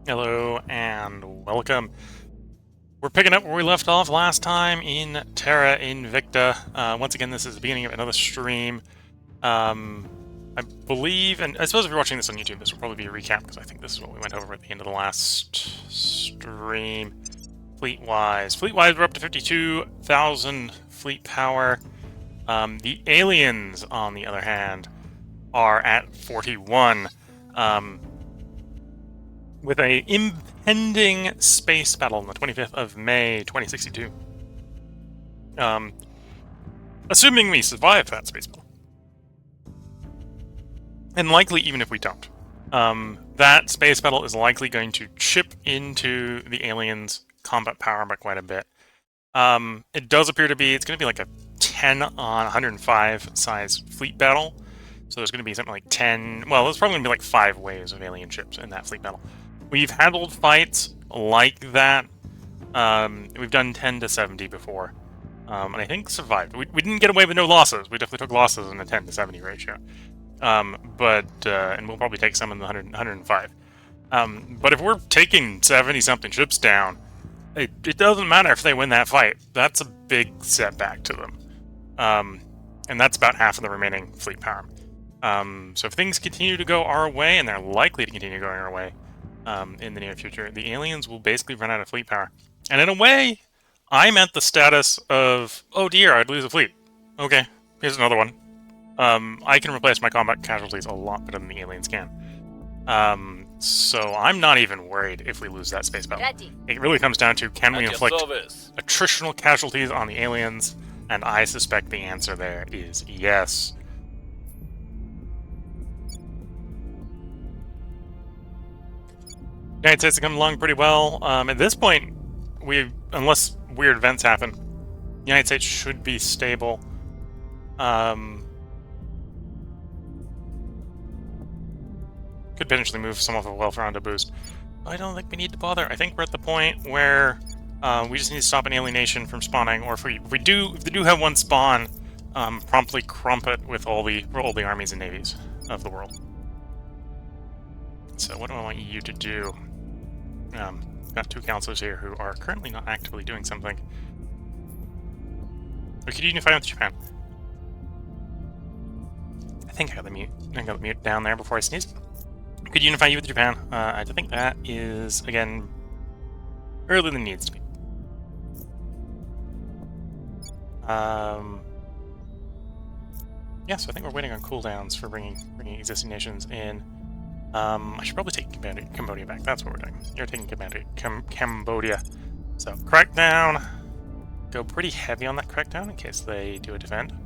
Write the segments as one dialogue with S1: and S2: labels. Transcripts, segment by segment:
S1: Hello and welcome. We're picking up where we left off last time in Terra Invicta. Once again, this is the beginning of another stream. I believe, and I suppose if you're watching this on YouTube, this will probably be a recap because I think this is what we went over at the end of the last stream. Fleet-wise, we're up to 52,000 fleet power. The aliens, on the other hand, are at 41. With a impending space battle on the 25th of May, 2062. Assuming we survive that space battle. And likely even if we don't. That space battle is likely going to chip into the aliens' combat power by quite a bit. It does appear to be, it's going to be like a 10 on 105 size fleet battle. So there's going to be something like 10, well, there's probably going to be like 5 waves of alien ships in that fleet battle. We've handled fights like that. We've done 10 to 70 before. And I think survived. We didn't get away with no losses. We definitely took losses in the 10 to 70 ratio. And we'll probably take some in the 105. But if we're taking 70-something ships down, it doesn't matter if they win that fight. That's a big setback to them. And that's about half of the remaining fleet power. So if things continue to go our way, and they're likely to continue going our way, in the near future, the aliens will basically run out of fleet power. And in a way, I'm at the status of, oh dear, I'd lose a fleet. Okay, here's another one. I can replace my combat casualties a lot better than the aliens can. So I'm not even worried if we lose that space battle.
S2: Ready.
S1: It really comes down to, can we inflict attritional casualties on the aliens? And I suspect the answer there is yes. United States are coming along pretty well. At this point, unless weird events happen, the United States should be stable. Could potentially move some of the welfare onto boost. I don't think we need to bother. I think we're at the point where we just need to stop an alienation from spawning, or if they do have one spawn, promptly crump it with all the armies and navies of the world. So what do I want you to do? Got 2 counselors here who are currently not actively doing something. We could unify with Japan. I think I got the mute down there before I sneezed. Could unify you with Japan. I think that is, again, earlier than it needs to be. Yeah, so I think we're waiting on cooldowns for bringing existing nations in. I should probably take Cambodia back. That's what we're doing. You're taking Cambodia. So, crackdown. Go pretty heavy on that crackdown in case they do a defend.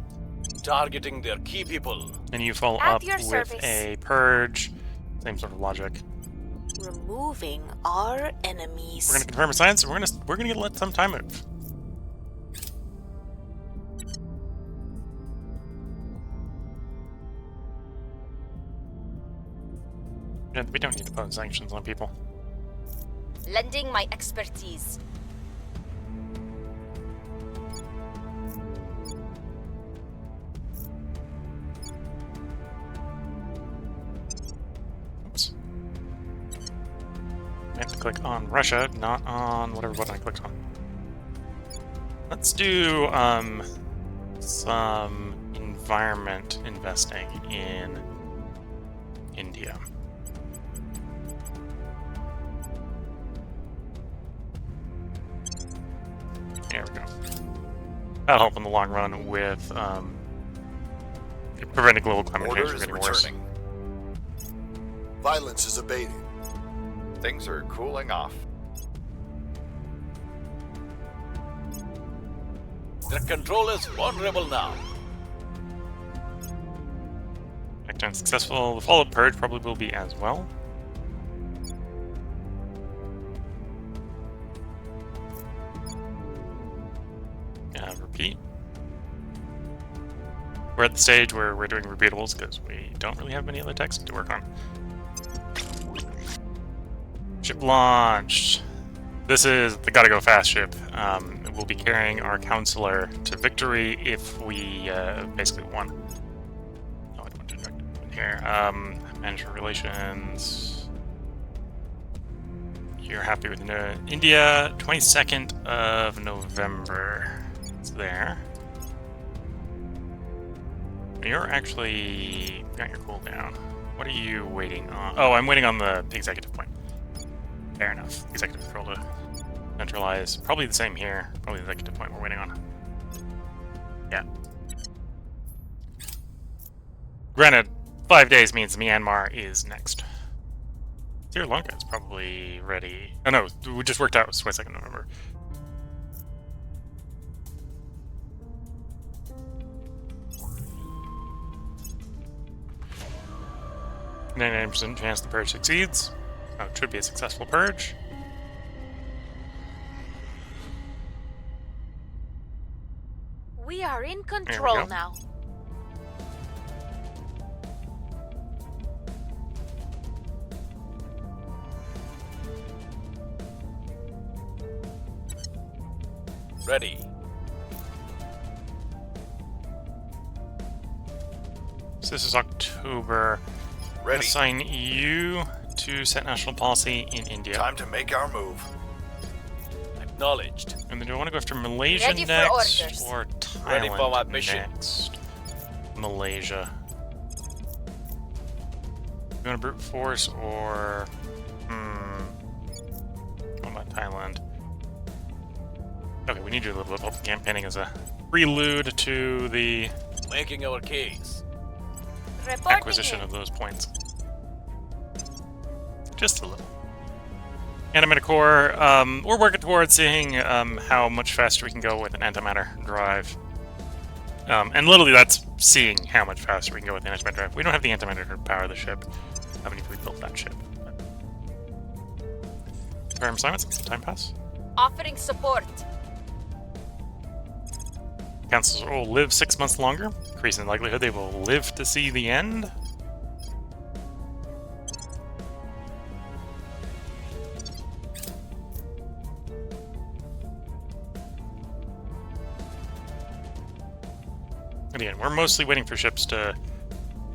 S3: Targeting their key people.
S1: And you follow up with a purge. Same sort of logic.
S2: Removing our enemies.
S1: We're going to confirm a science, and we're gonna let some time move. We don't need to put sanctions on people.
S2: Lending my expertise.
S1: Oops. I have to click on Russia, not on whatever button I clicked on. Let's do some environment investing in India. There we go. That'll help in the long run with preventing global climate change from getting worse.
S4: Violence is abating.
S3: Things are cooling off. The control is vulnerable now.
S1: Crackdown successful. The follow-up purge probably will be as well. Repeat. We're at the stage where we're doing repeatables because we don't really have many other texts to work on. Ship launched. This is the gotta go fast ship. We'll be carrying our counselor to victory if we basically won. Oh, I don't want to direct in here. Management relations. you're happy with India, 22nd of November. It's there. You're actually got your cooldown. What are you waiting on? Oh, I'm waiting on the executive point. Fair enough. Executive control to centralize. Probably the same here. Probably the executive point we're waiting on. Yeah. Granted, 5 days means Myanmar is next. Sri Lanka is probably ready. Oh no, we just worked out. It was 22nd November. 99% chance the purge succeeds. So it should be a successful purge.
S2: We are in control now.
S3: Ready.
S1: So this is October.
S3: Ready.
S1: Assign you to set national policy in India.
S3: Time to make our move. Acknowledged.
S1: And then do I want to go after Malaysia
S2: Ready for
S1: next
S2: orders.
S1: or Thailand
S3: Ready for my mission.
S1: next? Malaysia. You want to brute force or what about Thailand? Okay, we need to do a little bit of public campaigning as a prelude to the
S3: Making our case.
S2: Reporting
S1: acquisition
S2: in.
S1: of those points. Just a little. Animator core, we're working towards seeing how much faster we can go with an antimatter drive. And literally that's seeing how much faster we can go with the antimatter drive. We don't have the antimatter to power the ship. I haven't even rebuilt that ship. Confirm assignments, let some time pass.
S2: Offering support.
S1: Councils will live 6 months longer, increasing the likelihood they will live to see the end. And again, we're mostly waiting for ships to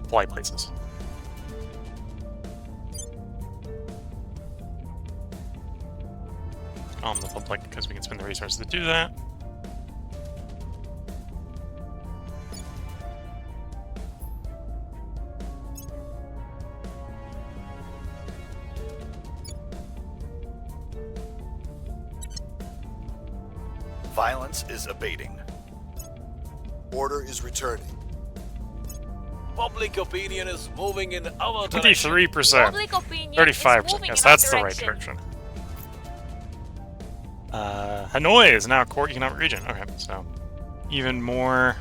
S1: fly places. Calm the public because we can spend the resources to do that.
S4: Violence is abating. Order is returning.
S3: Public opinion is moving in our direction.
S1: 23%.
S2: Public opinion is
S1: 35%.
S2: moving
S1: Yes,
S2: in our
S1: that's the right direction. Hanoi is now a core economic region. Okay, so even more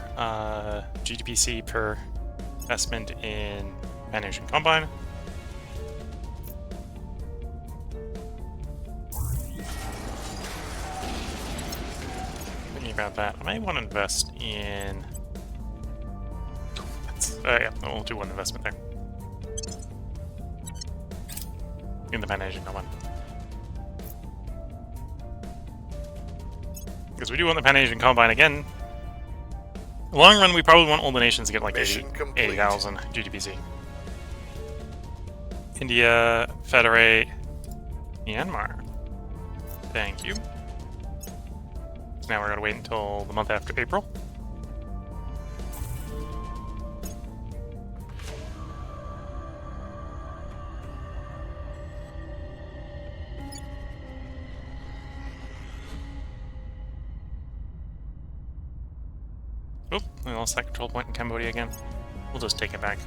S1: GDPC per investment in Pan-Asian Combine. Thinking about that, I may want to invest in. Yeah, we'll do one investment there. In the Pan-Asian Combine. Because we do want the Pan-Asian Combine again. In the long run, we probably want all the nations to get like
S4: Mission complete.
S1: 80,000 GDPC. India, Federate, Myanmar. Thank you. So now we're going to wait until the month after April. Oh, we lost that control point in Cambodia again. We'll just take it back.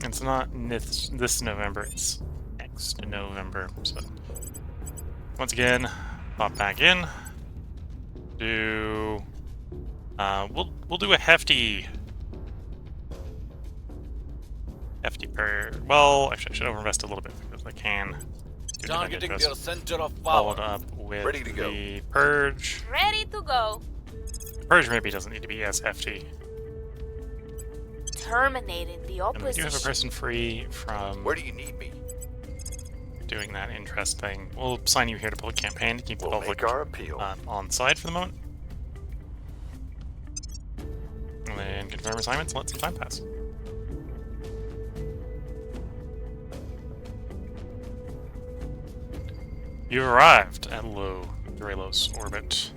S1: It's not this November, it's next November. So once again, pop back in. We'll do a hefty per. Well, actually, I should overinvest a little bit because I can.
S3: Targeting their center of
S1: Followed
S3: power.
S1: up with
S4: Ready to go.
S1: the purge.
S2: Ready to go.
S1: The purge maybe doesn't need to be as hefty.
S2: Terminating the
S1: And we do
S2: opposition.
S1: have a person free from
S4: Where do you need me?
S1: doing that interest thing. We'll assign you here to public campaign to keep the
S4: We'll
S1: public
S4: make our appeal.
S1: on side for the moment. And then confirm assignments, let some time pass. You arrived at low Durelos orbit.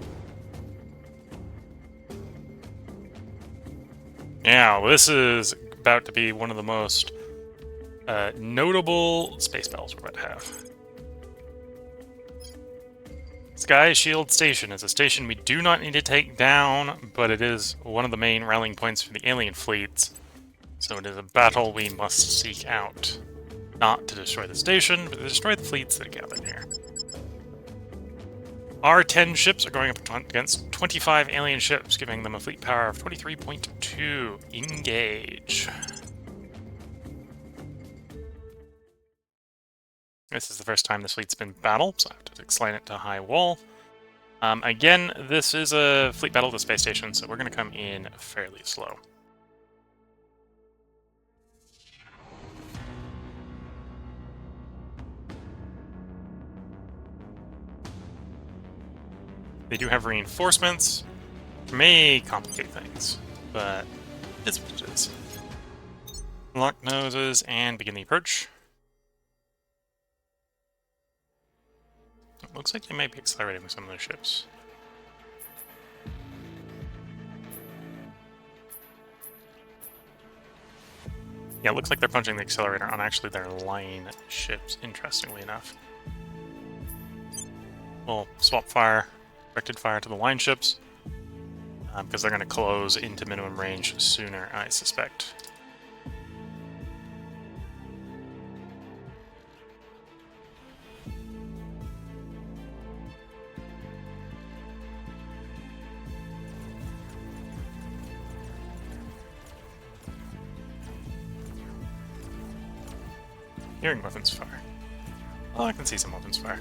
S1: Now, this is about to be one of the most notable space battles we're about to have. Sky Shield Station is a station we do not need to take down, but it is one of the main rallying points for the alien fleets. So it is a battle we must seek out. Not to destroy the station, but to destroy the fleets that are gathered here. Our 10 ships are going up against 25 alien ships, giving them a fleet power of 23.2. Engage. This is the first time this fleet's been battled, so I have to explain it to high wall. Again, this is a fleet battle to the space station, so we're going to come in fairly slow. They do have reinforcements. May complicate things, but it's what it is. Lock noses and begin the approach. It looks like they might be accelerating with some of their ships. Yeah, it looks like they're punching the accelerator on actually their line ships, interestingly enough. We'll swap fire, directed fire to the line ships, because they're going to close into minimum range sooner, I suspect. Hearing weapons fire. Oh, I can see some weapons fire.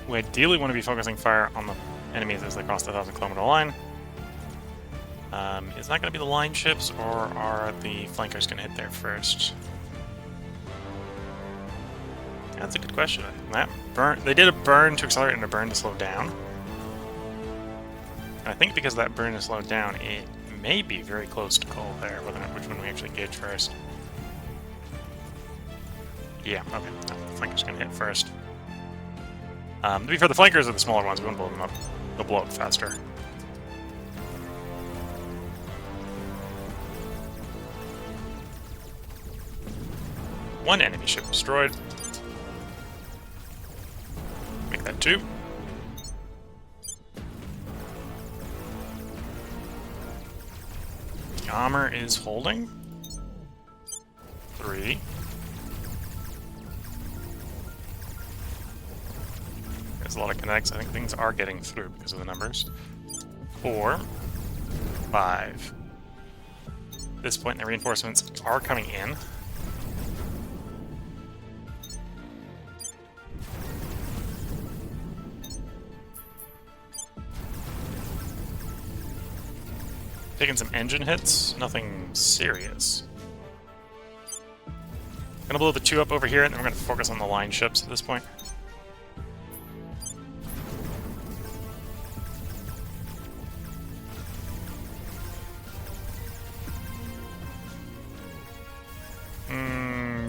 S1: We ideally want to be focusing fire on the enemies as they cross the 1,000-kilometer line. Is that going to be the line ships, or are the flankers going to hit there first? That's a good question. That burn, they did a burn to accelerate and a burn to slow down. I think because that burn is slowed down, it may be very close to call there, whether or not which one we actually engage first. Yeah, okay. No, the flanker's going to hit first. To be fair, the flankers are the smaller ones. We won't blow them up. They'll blow up faster. One enemy ship destroyed. Make that 2. The armor is holding. 3. There's a lot of kinetics. I think things are getting through because of the numbers. 4. 5. At this point, the reinforcements are coming in. Taking some engine hits, nothing serious. Gonna blow the 2 up over here, and then we're gonna focus on the line ships at this point.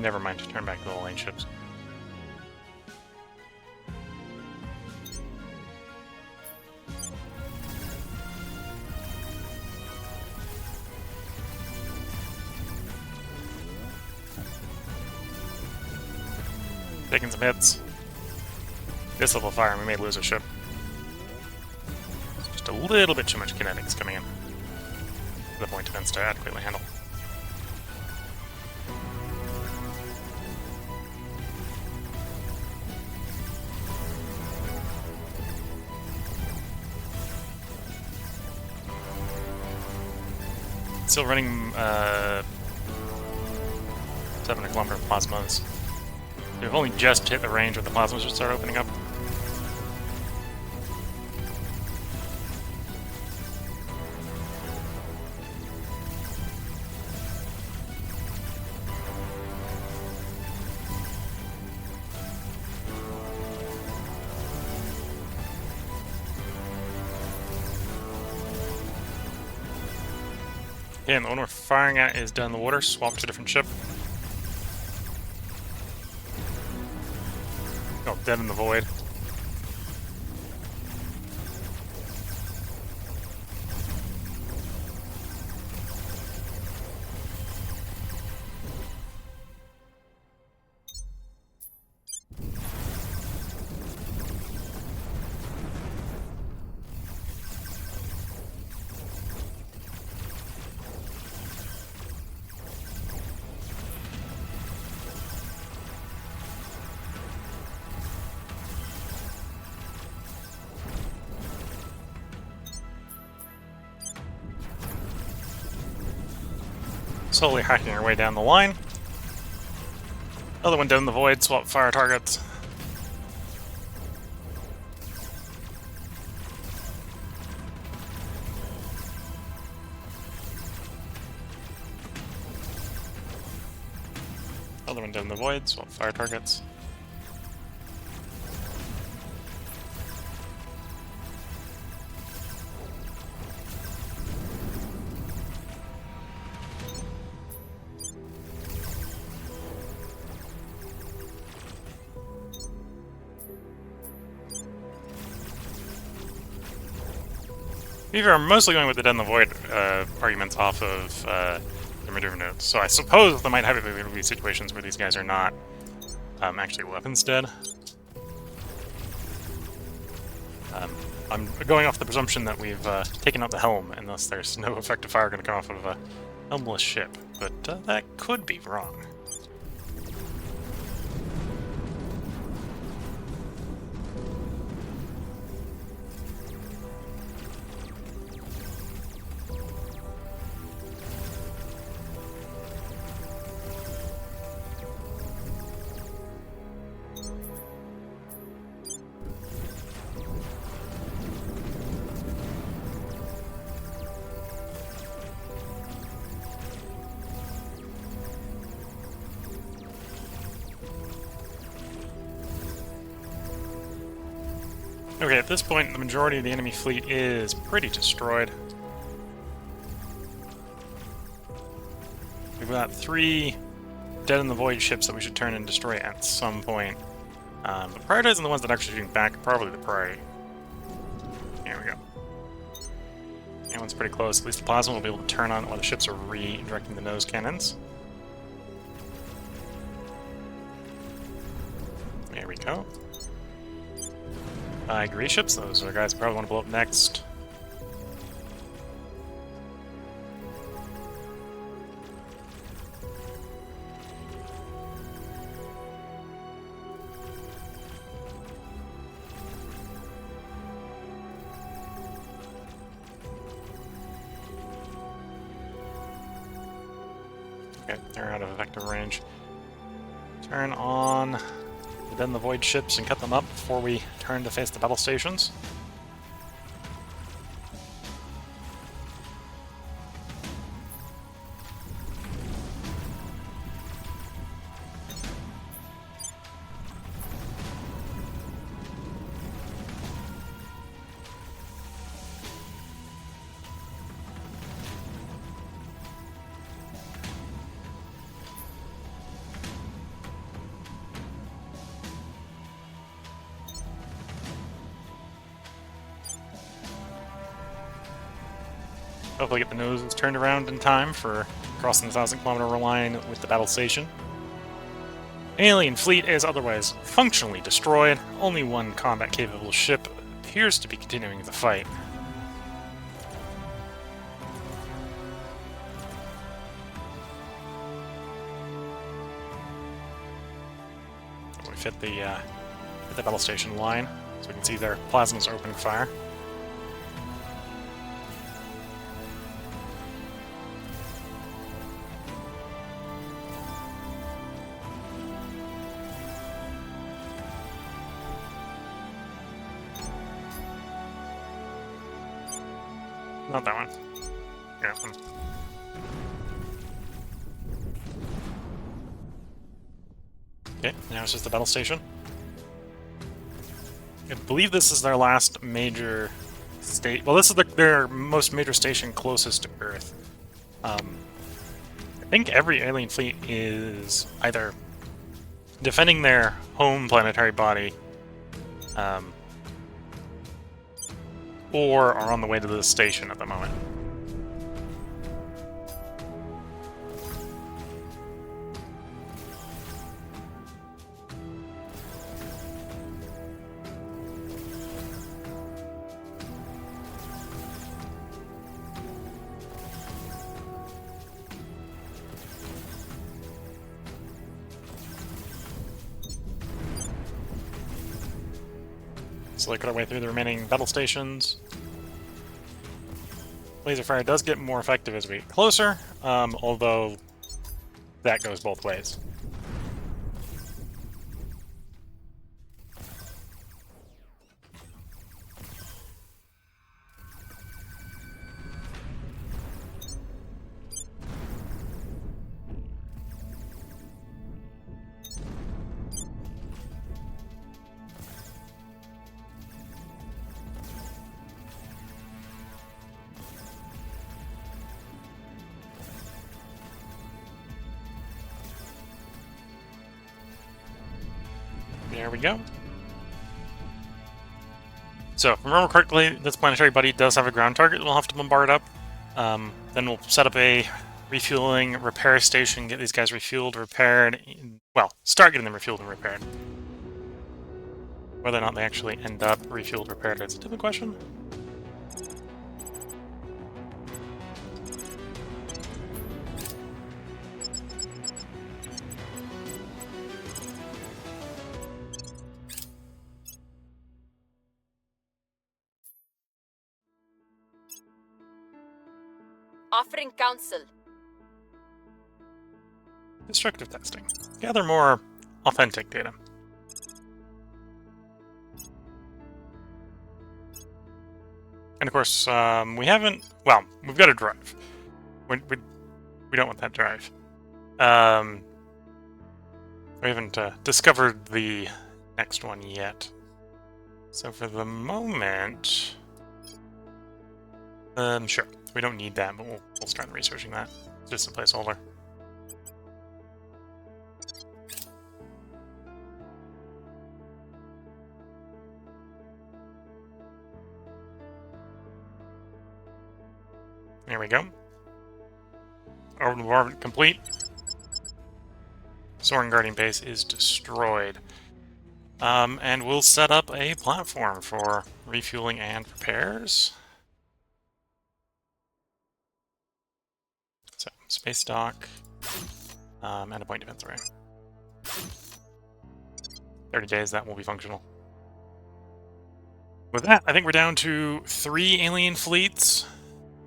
S1: Never mind, turn back to the line ships. Taking some hits. This level of fire, and we may lose a ship. Just a little bit too much kinetics coming in. The point defense to adequately handle. Still running 700-kilometer plasmas. We've only just hit the range where the plasmas should start opening up. Okay, and the one we're firing at is down in the water. Swap to a different ship. Oh, dead in the void. Slowly hacking our way down the line. Other one down in the void, swap fire targets. Other one down in the void, swap fire targets. We are mostly going with the Dead in the Void arguments off of the maneuver notes, so I suppose there might have to be situations where these guys are not actually weapons dead. I'm going off the presumption that we've taken out the helm, and thus there's no effective fire going to come off of a helmless ship, but that could be wrong. Okay, at this point, the majority of the enemy fleet is pretty destroyed. We've got 3 Dead in the Void ships that we should turn and destroy at some point. But prioritizing the ones that are actually shooting back, probably the priority. Here we go. That one's pretty close. At least the plasma will be able to turn on while the ships are redirecting the nose cannons. There we go. Agree ships, those are guys I probably want to blow up next. Okay, they're out of effective range. Turn on then the Void ships and cut them up before we turn to face the battle stations. Hopefully get the noses turned around in time for crossing the 1,000-kilometer line with the battle station. Alien fleet is otherwise functionally destroyed. Only one combat-capable ship appears to be continuing the fight. We've hit the battle station line, so we can see their plasmas are opening fire. Not that one. Yeah. Okay, now it's just the battle station. I believe this is their last major state. Well, this is their most major station closest to Earth. I think every alien fleet is either defending their home planetary body, or are on the way to the station at the moment. So they cut our way through the remaining battle stations. Laser fire does get more effective as we get closer, although that goes both ways. There we go. So, if I remember correctly, this planetary buddy does have a ground target we'll have to bombard up. Then we'll set up a refueling repair station, get these guys refueled, repaired. Well, start getting them refueled and repaired. Whether or not they actually end up refueled, repaired is a different question.
S2: Offering counsel.
S1: Destructive testing. Gather more authentic data. And of course, we haven't... Well, we've got a drive. We don't want that drive. We haven't discovered the next one yet. So for the moment... sure. We don't need that, but we'll start researching that. It's just a placeholder. There we go. Orbital bombardment complete. Soaring Guardian base is destroyed. And we'll set up a platform for refueling and repairs. So, space dock, and a point defense array. 30 days, that will be functional. With that, I think we're down to 3 alien fleets.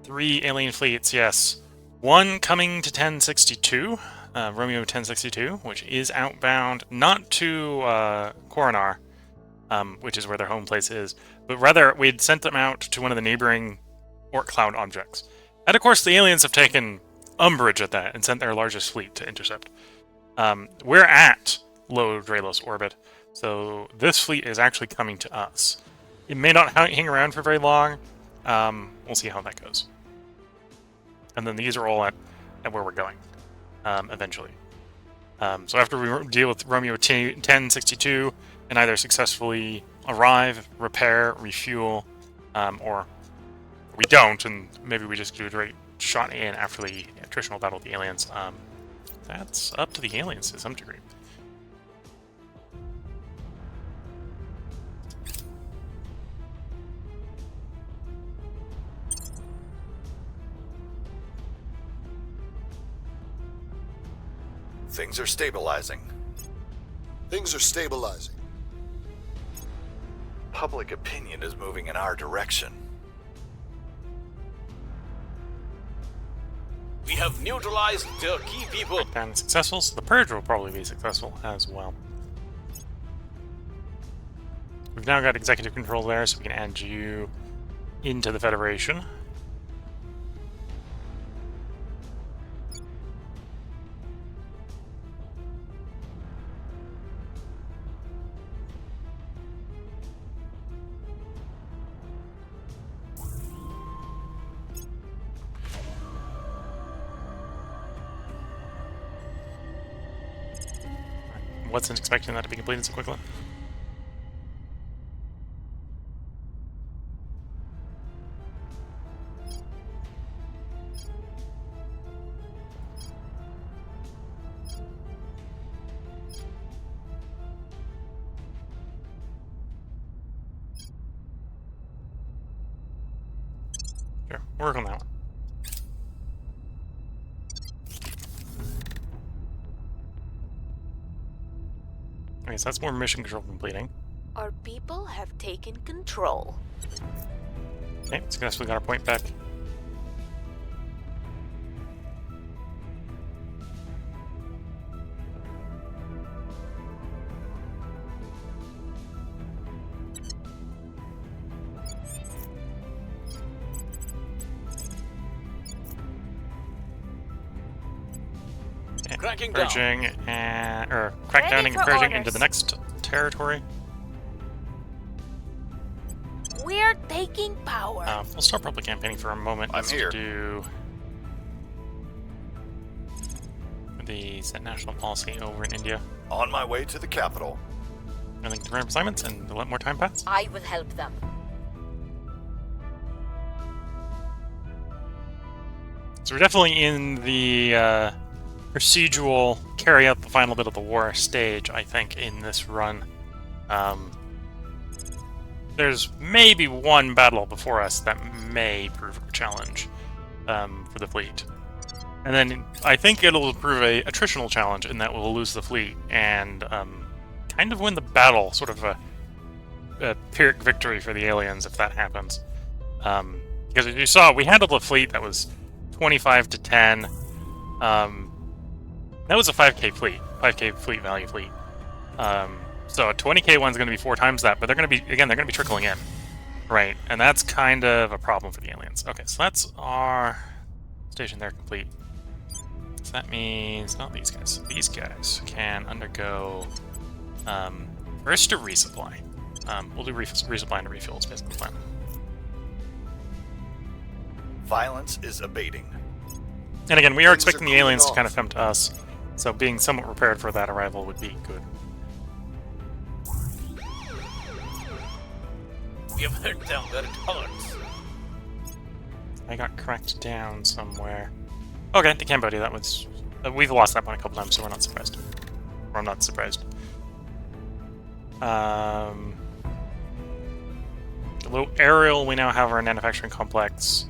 S1: 3 alien fleets, yes. One coming to 1062, Romeo 1062, which is outbound, not to Coronar, which is where their home place is, but rather we'd sent them out to one of the neighboring Orc Cloud objects. And of course, the aliens have taken umbrage at that and sent their largest fleet to intercept. We're at low Draelos orbit, so this fleet is actually coming to us. It may not hang around for very long. We'll see how that goes. And then these are all at where we're going, eventually. So after we deal with Romeo 1062 and either successfully arrive, repair, refuel, or we don't, and maybe we just do a direct shot in after the attritional battle with the aliens, that's up to the aliens to some degree.
S4: Things are stabilizing.
S5: Things are stabilizing.
S4: Public opinion is moving in our direction.
S3: We have neutralized their key people.
S1: And successful, so the purge will probably be successful as well. We've now got executive control there, so we can add you into the Federation. wasn't expecting that to be completed so quickly. Sure, we'll work on that one. Okay, so that's more mission control completing.
S2: Our people have taken control.
S1: Okay, successfully got our point back.
S3: Cracking down.
S1: Encouraging or crackdowning,
S2: Ready for
S1: encouraging
S2: orders.
S1: into the next territory.
S2: We're taking power.
S1: We'll start probably campaigning for a moment.
S4: I'm
S1: just
S4: here.
S1: To do the set national policy over in India.
S4: On my way to the capital.
S1: I think to run assignments and let more time pass.
S2: I will help them.
S1: So we're definitely in the procedural carry out the final bit of the war stage, I think, in this run. There's maybe one battle before us that may prove a challenge for the fleet. And then I think it'll prove a attritional challenge in that we'll lose the fleet and kind of win the battle, sort of a Pyrrhic victory for the aliens if that happens. Because as you saw, we handled a fleet that was 25 to 10. That was a 5k fleet, 5k fleet value fleet. So a 20k one's going to be 4 times that, but they're going to be, again, they're going to be trickling in. Right, and that's kind of a problem for the aliens. Okay, so that's our station there complete. So that means, not these guys. These guys can undergo, first a resupply. We'll do resupply and refuel, it's basically the plan.
S4: Violence is abating.
S1: And again, we are
S5: Things are
S1: expecting the
S5: cooling
S1: aliens to
S5: off.
S1: kind of come to us, so being somewhat prepared for that arrival would be good.
S3: We have hurt them where it hurts.
S1: I got cracked down somewhere. Okay, to Cambodia, that was... we've lost that one a couple times, so we're not surprised. Or I'm not surprised. Low aerial, we now have our manufacturing complex.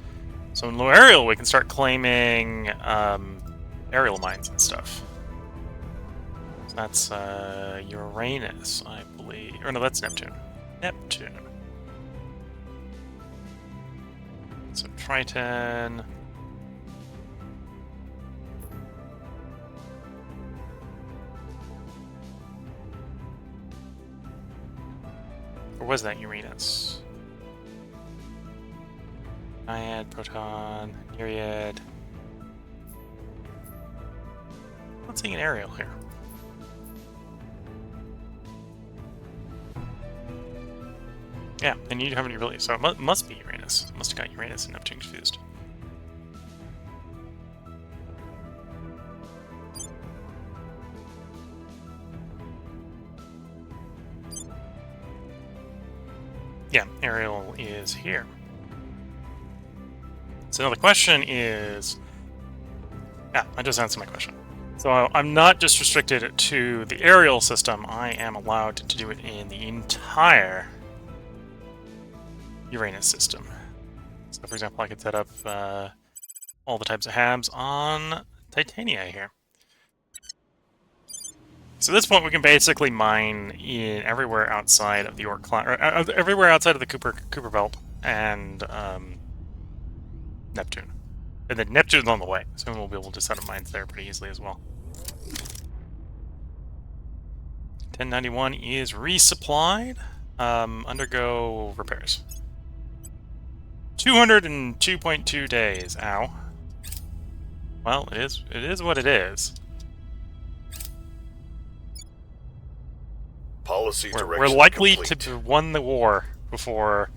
S1: So in low aerial, we can start claiming aerial mines and stuff. So that's Uranus, I believe. Or no, that's Neptune. Neptune. So Triton. Or was that Uranus? Naiad, Proton, Nereid. Not seeing an aerial here. Yeah, and you have any ability, so it must be Uranus. Must have got Uranus and Neptune confused. Yeah, Ariel is here. So now the question is... Yeah, I just answered my question. So I'm not just restricted to the aerial system, I am allowed to do it in the entire Uranus system. So for example, I could set up all the types of habs on Titania here. So at this point, we can basically mine in everywhere outside of the Orc class, or everywhere outside of the Cooper Belt and Neptune. And then Neptune's on the way, so we'll be able to set up mines there pretty easily as well. 1091 is resupplied. Undergo repairs. 202.2 days. Ow. Well, it is what it is.
S5: Policy
S1: We're
S5: direction
S1: likely
S5: complete.
S1: to have won the war before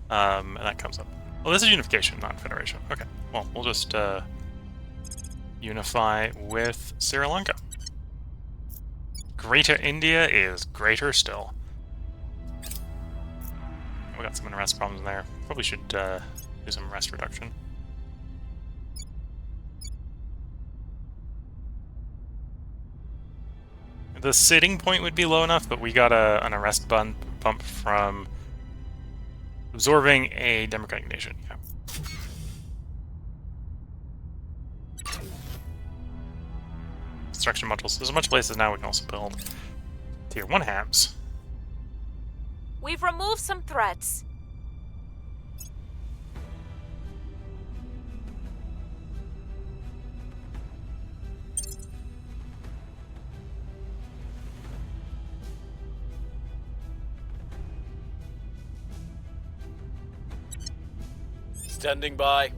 S1: that comes up. Well, this is unification, not federation. Okay. Well, we'll just unify with Sri Lanka. Greater India is greater still. We got some unrest problems there. Probably should do some rest reduction. The sitting point would be low enough, but we got an arrest bump from absorbing a democratic nation. Yeah. Construction modules. There's a bunch of places now we can also build tier 1 hams.
S2: We've removed some threats.
S3: Standing by.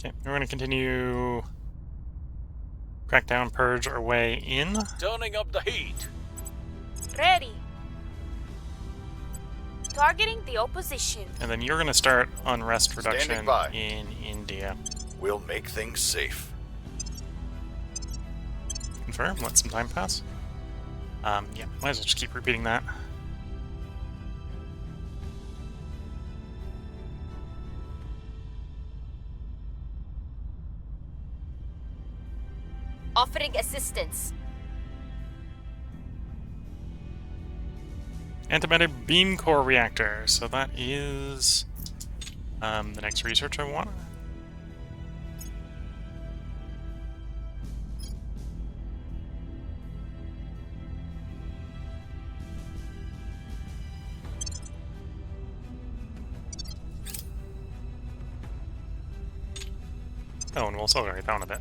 S1: Okay, we're going to continue crackdown, purge our way in.
S3: Turning up the heat.
S2: Ready. Targeting the opposition.
S1: And then you're going to start unrest reduction
S4: Standing by.
S1: in India.
S4: We'll make things safe.
S1: Confirm, let some time pass. Yeah, might as well just keep repeating that.
S2: Offering assistance.
S1: Antimatter beam core reactor. So that is the next research I want. Oh, and we'll accelerate down a bit.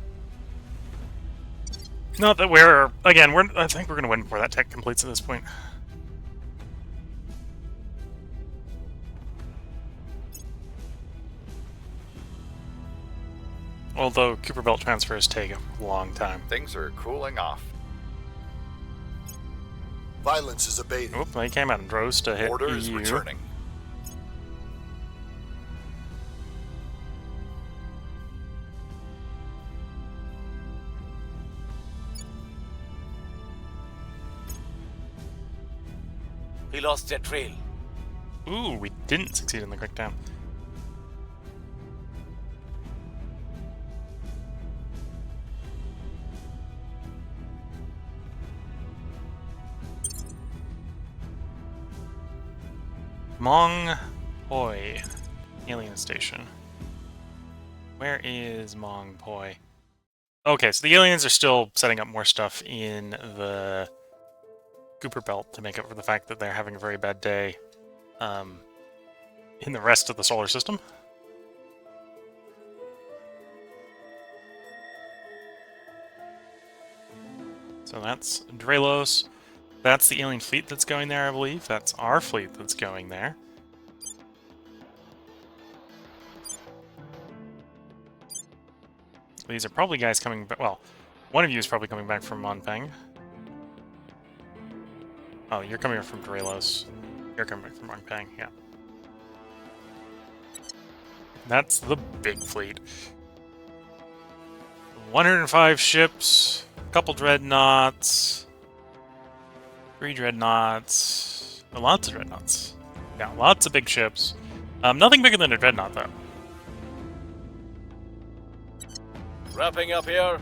S1: Not that we're again. I think we're going to win before that tech completes at this point. Although Cooper Belt transfers take a long time.
S4: Things are cooling off.
S5: Violence is abating.
S1: Oop, they came out in droves to hit
S4: Order
S1: EU.
S4: is returning.
S3: We lost their trail.
S1: Ooh, we didn't succeed in the crackdown. Mong Poi alien station. Where is Mong Poi? Okay, so the aliens are still setting up more stuff in the Cooper Belt to make up for the fact that they're having a very bad day in the rest of the solar system. So that's Drelos. That's the alien fleet that's going there, I believe. That's our fleet that's going there. These are probably guys coming back. Well, one of you is probably coming back from Monpeng. Oh, you're coming from Drelos. You're coming back from Monpeng, yeah. That's the big fleet. 105 ships, a couple dreadnoughts, 3 dreadnoughts, lots of dreadnoughts. Yeah, lots of big ships. Nothing bigger than a dreadnought, though.
S3: Wrapping up here.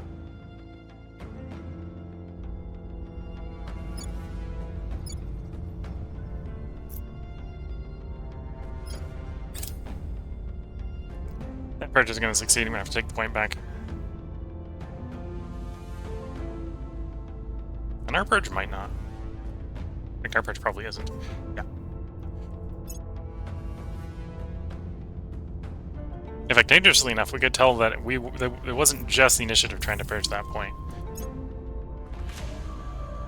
S1: That purge is going to succeed. I'm going to have to take the point back. And our purge might not. I think our purge probably isn't. Yeah. In fact, dangerously enough, we could tell that it wasn't just the initiative trying to purge that point.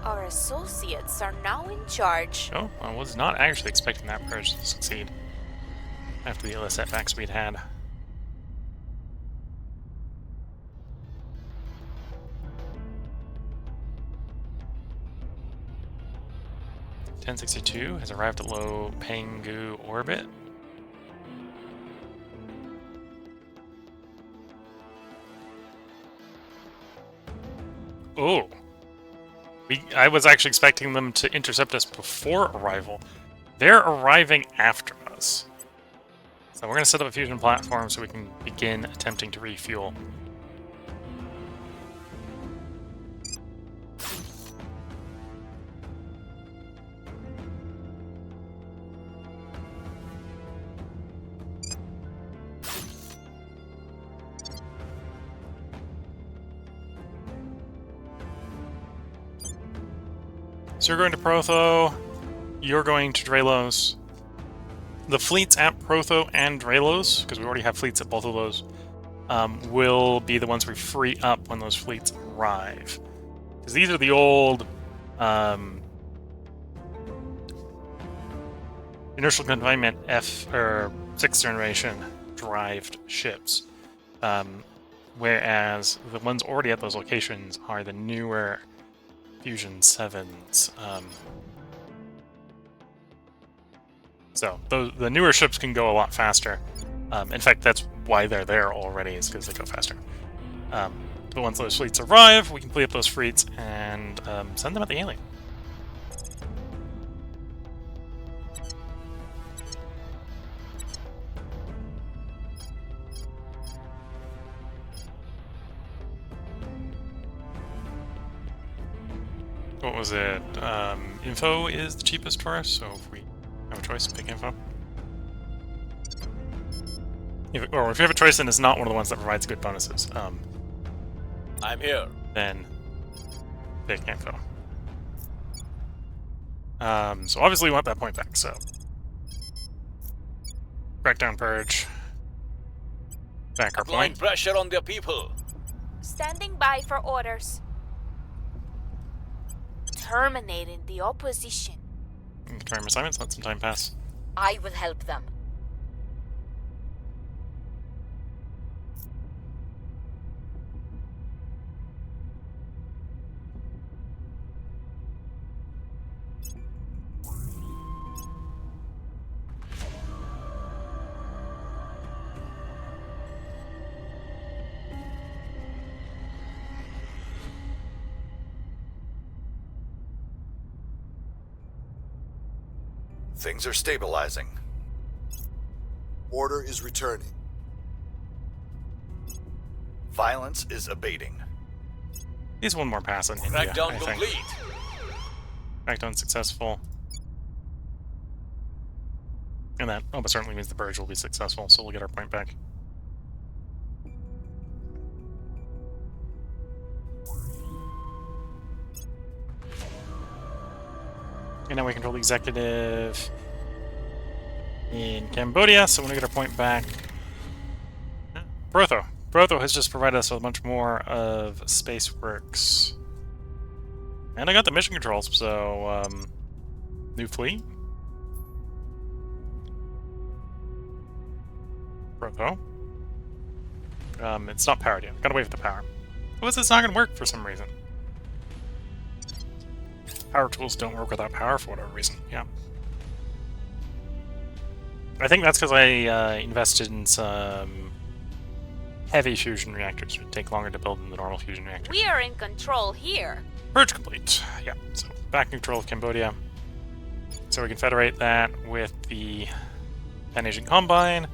S2: Our associates are now in charge.
S1: Oh, I was not actually expecting that purge to succeed after the other setbacks we'd had. (1062) has arrived at low Pangu orbit. Oh. I was actually expecting them to intercept us before arrival. They're arriving after us. So we're going to set up a fusion platform so we can begin attempting to refuel. So you're going to Protho, you're going to Drelos. The fleets at Protho and Drelos, because we already have fleets at both of those, will be the ones we free up when those fleets arrive. Because these are the old inertial confinement F or 6th generation derived ships. Whereas the ones already at those locations are the newer Fusion 7s. So the newer ships can go a lot faster. In fact, that's why they're there already, is because they go faster. But once those fleets arrive, we can fleet up those fleets and send them at the alien. What was it? Info is the cheapest for us, so if we have a choice, pick info. If you have a choice and it's not one of the ones that provides good bonuses,
S3: I'm here.
S1: then pick info. So obviously we want that point back, so crackdown purge. Back our
S3: Applying
S1: point.
S3: pressure on their people.
S2: Standing by for orders. Terminating the opposition.
S1: Confirm assignments, let some time pass.
S2: I will help them.
S4: Things are stabilizing.
S5: Order is returning.
S4: Violence is abating.
S1: Needs one more pass in India,
S3: Crackdown
S1: I think.
S3: complete.
S1: Crackdown successful. And that almost certainly means the purge will be successful, so we'll get our point back. And now we control the executive in Cambodia, so when we get our point back. Protho. Protho has just provided us with a bunch more of space works. And I got the mission controls, so new fleet. Protho. It's not powered yet. Gotta wait for the power. What's it's not gonna work for some reason? Power tools don't work without power for whatever reason. Yeah. I think that's because I invested in some heavy fusion reactors. It would take longer to build than the normal fusion reactors.
S2: We are in control here.
S1: Purge complete. Yeah, so back control of Cambodia. So we can federate that with the Pan-Asian Combine.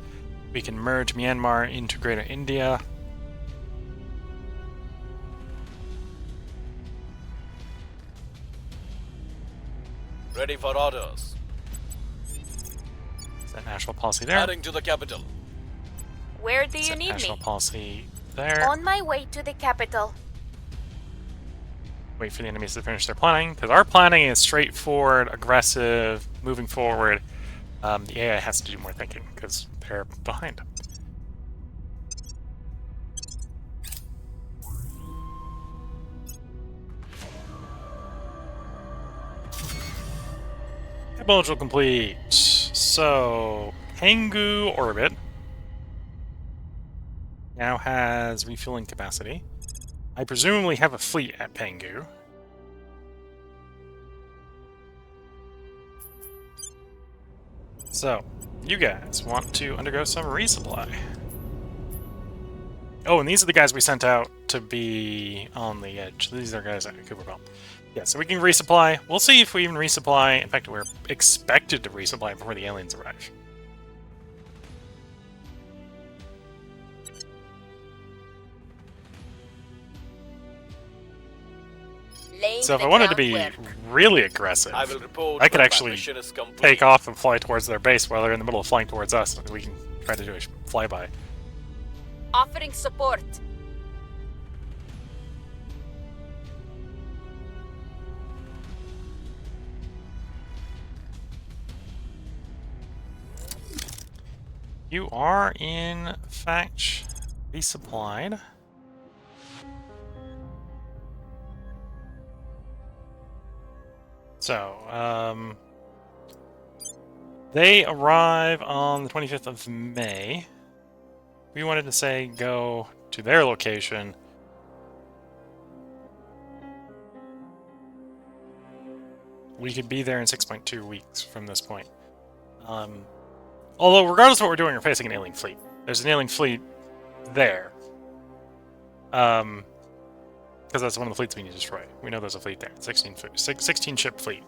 S1: We can merge Myanmar into Greater India.
S3: Ready for orders.
S1: Is that national policy there?
S3: Heading to the capital.
S2: Where do
S1: Is
S2: you
S1: that
S2: need
S1: national
S2: me?
S1: policy there?
S2: On my way to the capital.
S1: Wait for the enemies to finish their planning, because our planning is straightforward, aggressive, moving forward. The AI has to do more thinking, because they're behind. Module complete. So, Pangu orbit now has refueling capacity. I presumably have a fleet at Pangu. So, you guys want to undergo some resupply. Oh, and these are the guys we sent out to be on the edge. These are guys at Cooper Belt. Yeah, so we can resupply. We'll see if we even resupply. In fact, we're expected to resupply before the aliens arrive.
S2: Laying
S1: So if
S2: the
S1: I wanted to be
S2: groundwork.
S1: really aggressive,
S3: I will report
S1: I could
S3: when my
S1: actually
S3: mission is complete.
S1: take off and fly towards their base while they're in the middle of flying towards us. And we can try to do a flyby.
S2: Offering support.
S1: You are, in fact, resupplied. So, they arrive on the 25th of May. We wanted to say go to their location. We could be there in 6.2 weeks from this point. Although, regardless of what we're doing, we're facing an alien fleet. There's an alien fleet there. Because that's one of the fleets we need to destroy. We know there's a fleet there. 16 ship fleet.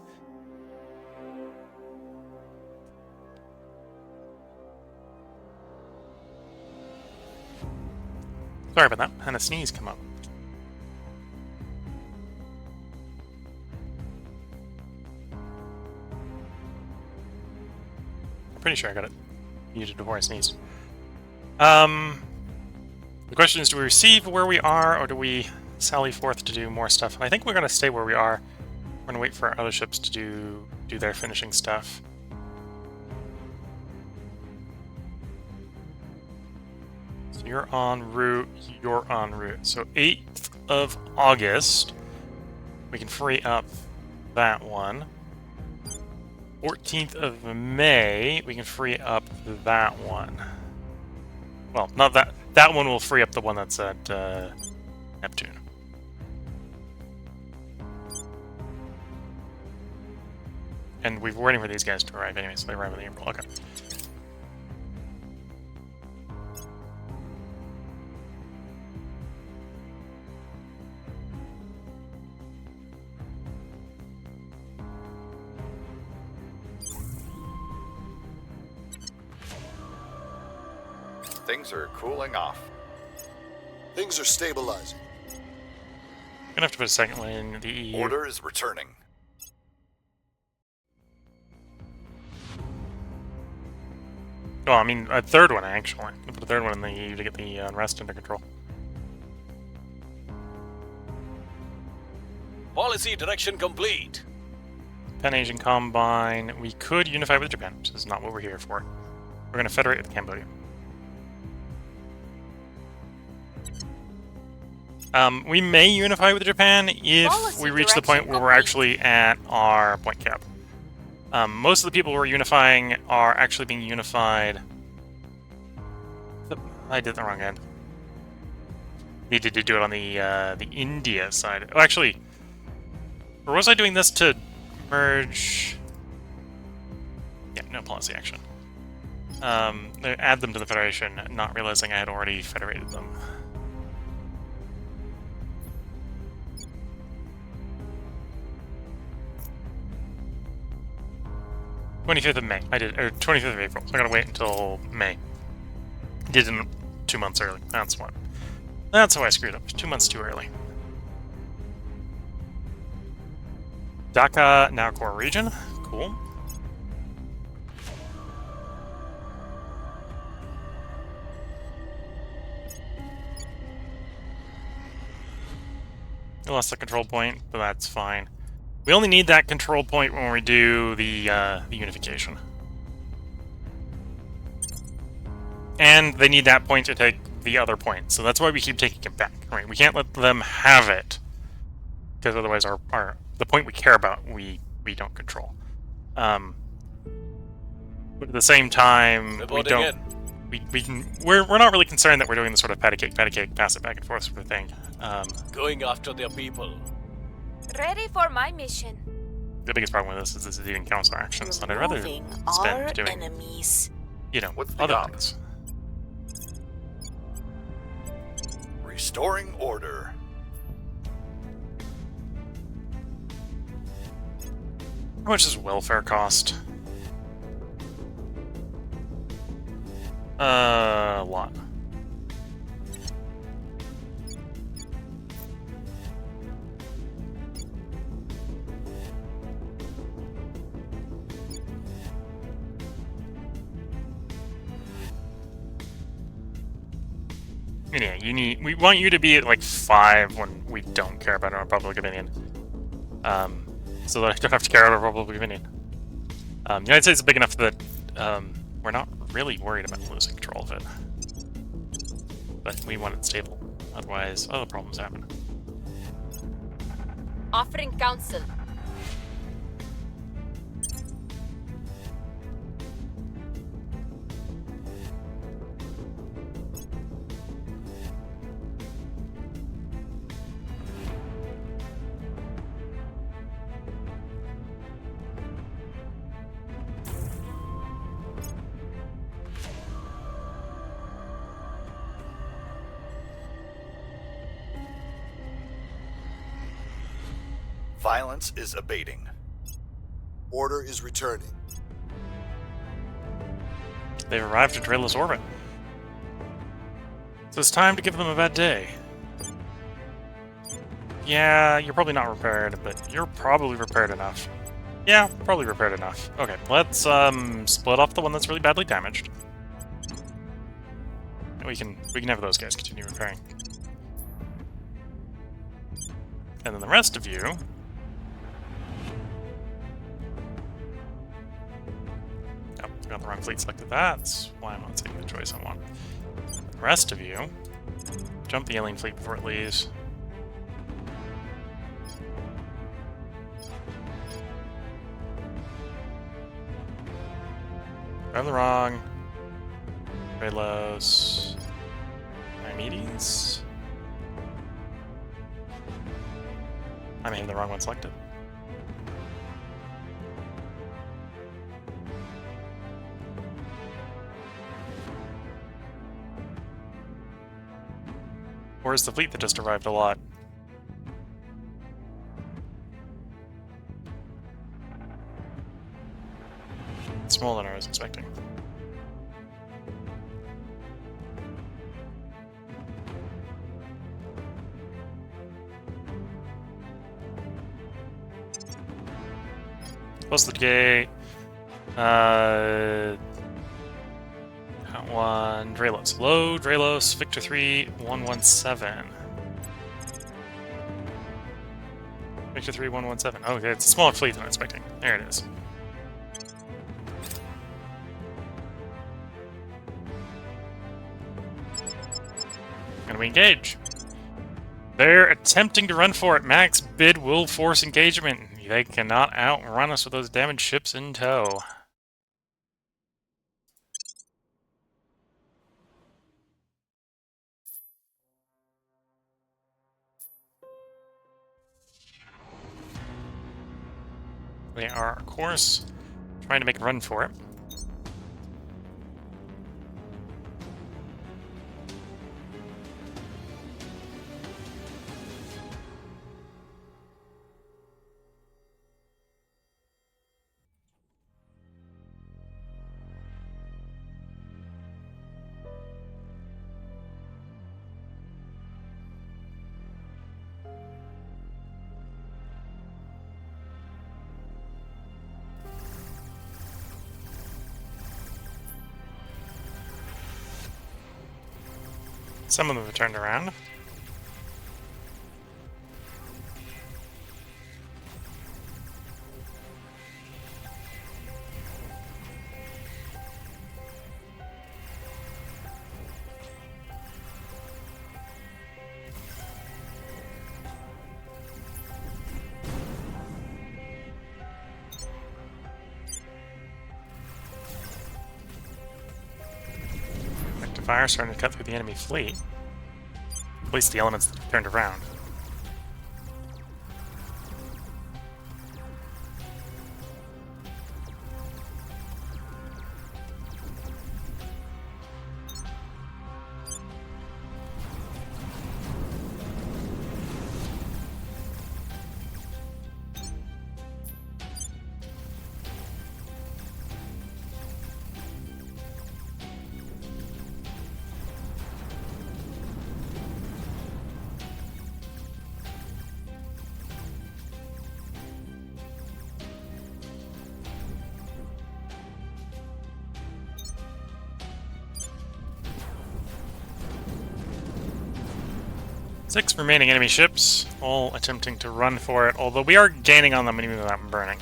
S1: Sorry about that. And a sneeze come up. I'm pretty sure I got it muted before I sneezed. The question is, do we receive where we are, or do we sally forth to do more stuff? And I think we're going to stay where we are. We're going to wait for our other ships to do their finishing stuff. So you're en route, you're en route. So 8th of August, we can free up that one. 14th of May, we can free up that one. Well, not that. That one will free up the one that's at Neptune. And we're waiting for these guys to arrive anyway, so they arrive in April. Okay.
S4: Things are cooling off.
S5: Things are stabilizing.
S1: Gonna have to put a second one in the EU.
S4: Order is returning.
S1: Well, I mean, a third one, actually. I'm gonna put a third one in the EU to get the unrest under control.
S3: Policy direction complete.
S1: Pan-Asian Combine. We could unify with Japan, which is not what we're here for. We're gonna federate with Cambodia. We may unify with Japan if
S2: Policy
S1: we reach the point
S2: direction
S1: where we're
S2: complete.
S1: actually at our point cap. Most of the people we're unifying are actually being unified. I did the wrong end. Needed to do it on the India side. Oh, actually, or was I doing this to merge? Yeah, no policy action. Add them to the Federation, not realizing I had already federated them. 25th of May. I did, or 25th of April. So I gotta wait until May. Did it 2 months early. That's what. That's how I screwed up. 2 months too early. Dhaka, now core region. Cool. We lost the control point, but that's fine. We only need that control point when we do the unification. And they need that point to take the other point, so that's why we keep taking it back. Right? We can't let them have it, because otherwise the point we care about we don't control. But at the same time,
S3: Reporting in.
S1: we're not really concerned that we're doing the sort of patty cake, pass it back and forth sort of thing.
S3: Going after their people.
S2: Ready for my mission.
S1: The biggest problem with this is this even counts our actions, and I'd rather
S6: Removing
S1: spend
S6: our
S1: doing,
S6: enemies.
S1: you know,
S4: What's the
S1: other
S4: op?
S1: things.
S4: Restoring order.
S1: How much does welfare cost? A lot. Yeah, we want you to be at like 5 when we don't care about our public opinion. So that I don't have to care about our public opinion. The United States is big enough that we're not really worried about losing control of it. But we want it stable. Otherwise, other problems happen.
S2: Offering counsel.
S4: Violence is abating.
S5: Order is returning.
S1: They've arrived at Draylos orbit. So it's time to give them a bad day. Yeah, you're probably not repaired, but you're probably repaired enough. Yeah, probably repaired enough. Okay, let's split off the one that's really badly damaged. And we can have those guys continue repairing. And then the rest of you. Oh, I got the wrong fleet selected. That's why I'm not taking the choice I want. The rest of you, jump the alien fleet before it leaves. I'm the wrong. Draylos. Diomedes. I may have the wrong one selected. Or is the fleet that just arrived a lot? Smaller than I was expecting. Close the gate. That one. Draylos. Low, Draylos, Victor 3, 117. Victor 3, 117. Oh, okay, it's a smaller fleet than I was expecting. There it is. And we engage. They're attempting to run for it. Max bid will force engagement. They cannot outrun us with those damaged ships in tow. They are, of course, trying to make a run for it. Some of them have turned around. Fire starting to cut through the enemy fleet. At least the elements that turned around. 6 remaining enemy ships, all attempting to run for it, although we are gaining on them even without burning.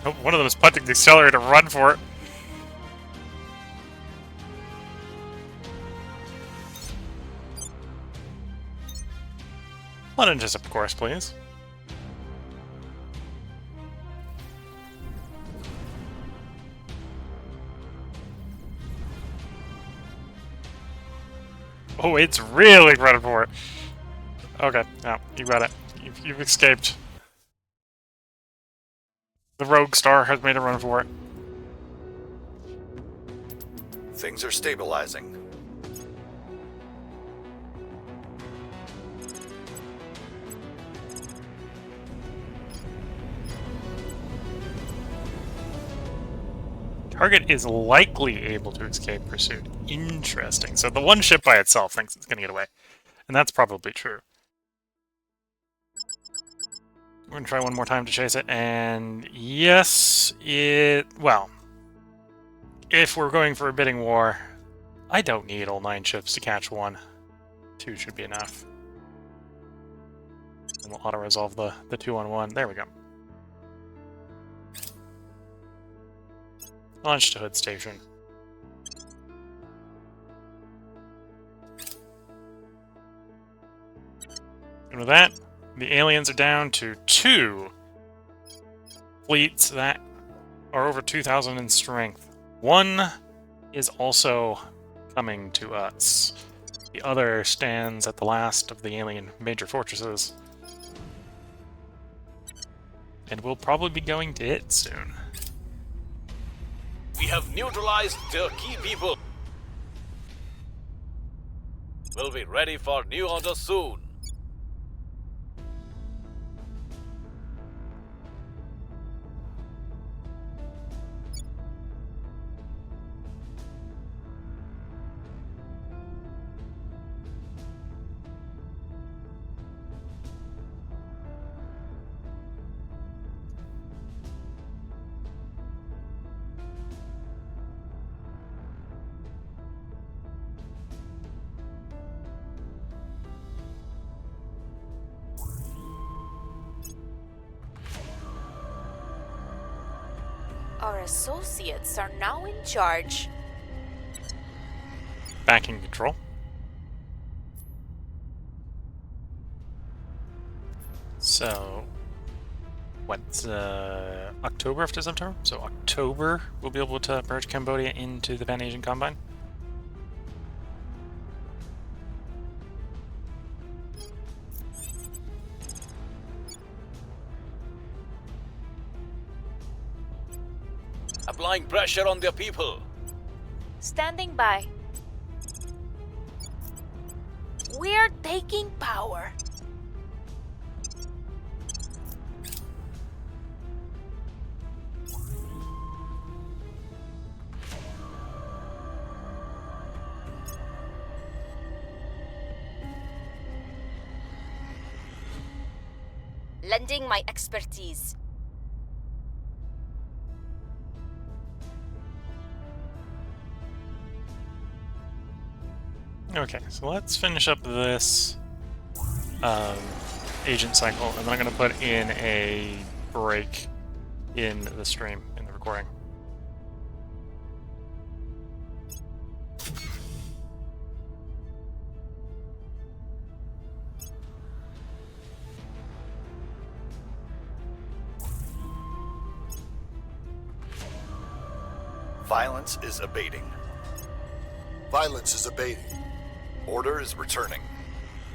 S1: Oh, one of them is punching the accelerator to run for it. Lunges, of course, please. Oh, it's really running for it. Okay, no, you got it. You've escaped. The Rogue Star has made a run for it.
S4: Things are stabilizing.
S1: Target is likely able to escape pursuit. Interesting. So the one ship by itself thinks it's going to get away. And that's probably true. We're going to try one more time to chase it, and yes, well, if we're going for a bidding war, I don't need all 9 ships to catch one. 2 should be enough. And we'll auto-resolve the 2-on-1. There we go. Launch to Hood Station. And with that, the aliens are down to 2 fleets that are over 2,000 in strength. 1 is also coming to us. The other stands at the last of the alien major fortresses. And we'll probably be going to it soon.
S3: We have neutralized their key people. We'll be ready for new orders soon.
S2: Our associates are now in charge.
S1: Back in control. So, what's October after September? So October, we'll be able to merge Cambodia into the Pan-Asian Combine.
S3: Applying pressure on their people.
S2: Standing by. We're taking power. Lending my expertise.
S1: Okay, so let's finish up this agent cycle, and then I'm going to put in a break in the stream, in the recording.
S4: Violence is abating.
S5: Violence is abating.
S4: Order is returning.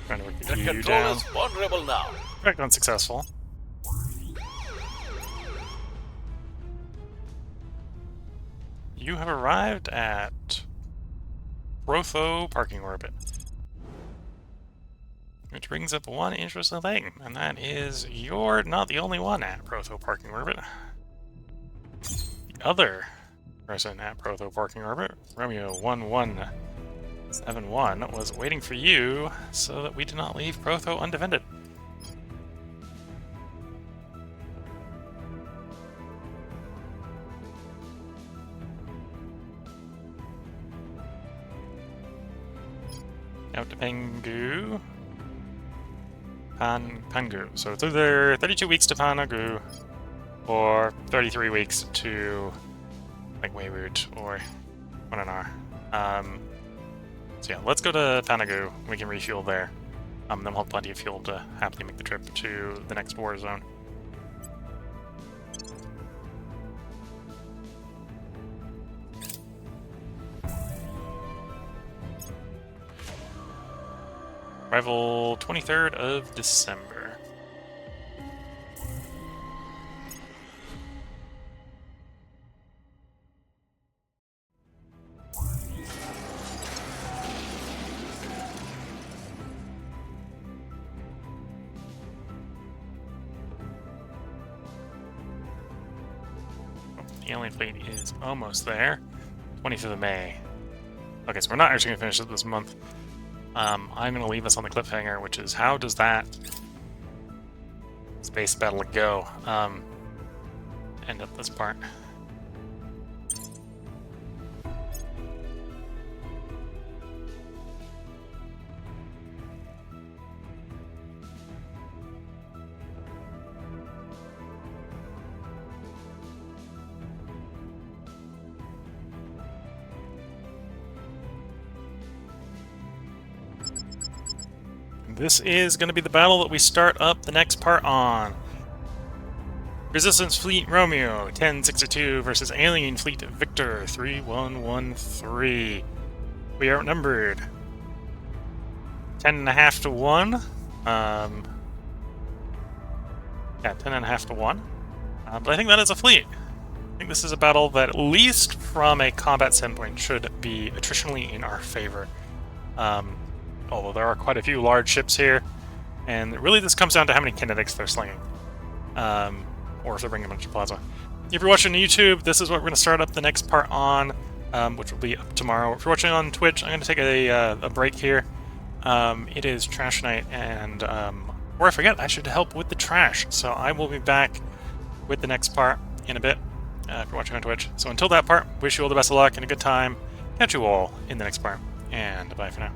S1: Trying to work
S3: The
S1: you
S3: control
S1: down.
S3: is vulnerable now.
S1: Correct, unsuccessful. You have arrived at Rotho parking orbit. Which brings up one interesting thing, and that is you're not the only one at Rotho parking orbit. The other person at Rotho parking orbit, Romeo 1171, was waiting for you so that we did not leave Rotho undefended. Out to Pangu. Pangu. So it's either 32 weeks to Pangu or 33 weeks to like Wayward or Wananar. So yeah, let's go to Pangu. We can refuel there. Then we'll have plenty of fuel to happily make the trip to the next war zone. Arrival 23rd of December. The alien fleet is almost there. 25th of May. Okay, so we're not actually going to finish it this month. I'm going to leave us on the cliffhanger, which is how does that space battle go? End up this part. This is going to be the battle that we start up the next part on. Resistance Fleet Romeo 1062 versus Alien Fleet Victor 3113. We are outnumbered 10.5 to 1. Yeah, 10.5 to 1. But I think that is a fleet. I think this is a battle that, at least from a combat standpoint, should be attritionally in our favor. Although there are quite a few large ships here, and really this comes down to how many kinetics they're slinging, or if they're bringing a bunch of plasma. If you're watching on YouTube, this is what we're going to start up the next part on, which will be up tomorrow. If you're watching on Twitch, I'm going to take a break here. It is trash night, and or I forget, I should help with the trash, so I will be back with the next part in a bit, if you're watching on Twitch. So until that part, wish you all the best of luck and a good time. Catch you all in the next part, and bye for now.